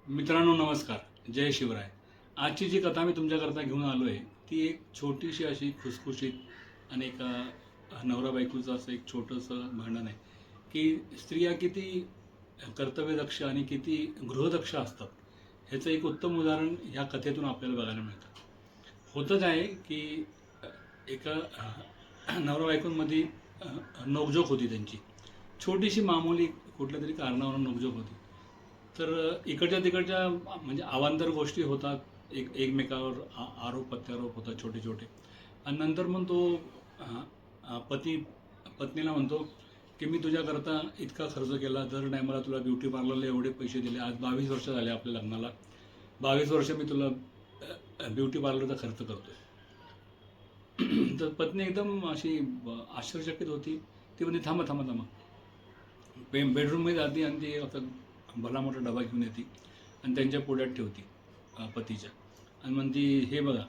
मित्रांनो नमस्कार, जय शिवराय. आजची जी कथा मी तुमच्याकरता घेऊन आलो आहे ती एक छोटीशी अशी खुसखुशीत आणि एक नवरा बायकोचं असं एक छोटंसं भांडण आहे की स्त्रिया किती कर्तव्यदक्ष आणि किती गृहदक्ष असतात ह्याचं एक उत्तम उदाहरण ह्या कथेतून आपल्याला बघायला मिळतं. होतं काय की एका नवरा बायकोंमध्ये नोकझोक होती त्यांची, छोटीशी मामूली कुठल्या तरी कारणावरून नोकझोक होती. तर इकडच्या तिकडच्या म्हणजे अवांतर गोष्टी होतात, एकमेकावर आरोप प्रत्यारोप होतात छोटे छोटे. आणि नंतर मग तो अ, पती पत्नीला म्हणतो की मी तुझ्याकरता इतका खर्च केला, दर टायमाला तुला ब्युटी पार्लरला एवढे पैसे दिले, आज 22 वर्ष झाले आपल्या लग्नाला, 22 वर्ष मी तुला ब्युटी पार्लरचा खर्च करतोय. तर पत्नी एकदम अशी आश्चर्यचकित होती. ती म्हणजे थांबा थांबा थांबा, बेडरूममध्ये जाते आणि ती असं भला मोठा डबा घेऊन येते आणि त्यांच्या पुढ्यात ठेवते पतीच्या, आणि म्हणती हे बघा.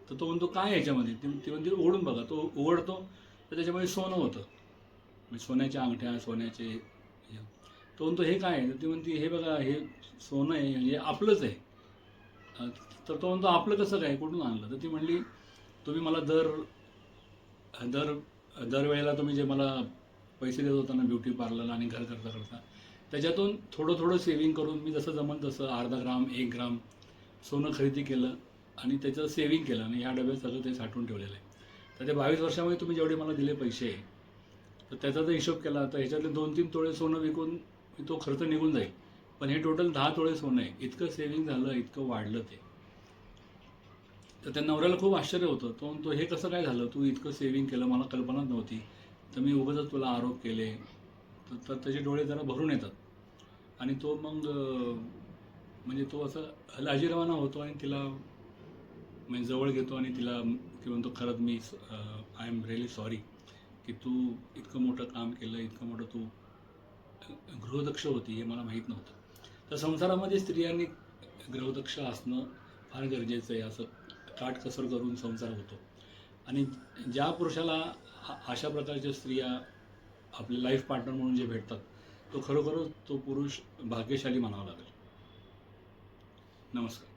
तर तो म्हणतो काय ह्याच्यामध्ये, ती म्हणते उघडून बघा. तो उघडतो तर त्याच्यामध्ये सोनं होतं, म्हणजे सोन्याच्या अंगठ्या, सोन्याचे तो म्हणतो हे काय आहे. तर ती म्हणते हे बघा, हे सोनं आहे, म्हणजे आपलंच आहे. तर तो म्हणतो आपलं कसं काय, कुठून आणलं. तर ती म्हणली तुम्ही मला दर दर दरवेळेला तुम्ही जे मला पैसे देत होता ना ब्युटी पार्लरला आणि घर करता करता, त्याच्यातून थोडं थोडं सेविंग करून मी जसं जमन तसं अर्धा ग्राम 1 ग्राम सोनं खरेदी केलं आणि त्याचं सेविंग केलं आणि ह्या डब्यात सगळं ते साठवून ठेवलेलं आहे. तर ते 22 वर्षामध्ये तुम्ही जेवढे मला दिले पैसे, तर त्याचा जर हिशोब केला तर ह्याच्यातले 2-3 तोळे सोनं विकून तो खर्च निघून जाईल. पण हे टोटल 10 तोळे सोनं आहे. इतकं सेविंग झालं, इतकं वाढलं ते. तर त्या नवऱ्याला खूप आश्चर्य होतं. तो म्हणतो हे कसं काय झालं, तू इतकं सेविंग केलं, मला कल्पनाच नव्हती, तर मी उगाचच तुला आरोप केले. तर त्याचे डोळे जरा भरून येतात आणि तो मग म्हणजे तो असं लाजिरवाणा होतो आणि तिला म्हणजे जवळ घेतो आणि ती म्हणतो खरंच मी आय एम रिअली सॉरी की तू इतकं मोठं काम केलं, इतकं मोठं तू गृहदक्ष होती, हे मला माहीत नव्हतं. तर संसारामध्ये स्त्रियांनी गृहदक्ष असणं फार गरजेचं आहे. असं काटकसर करून संसार होतो. आणि ज्या पुरुषाला अशा प्रकारच्या स्त्रिया आपले लाईफ पार्टनर म्हणून जे भेटतात, तो खरोखरच तो पुरुष भाग्यशाली म्हणावा लागेल. नमस्कार.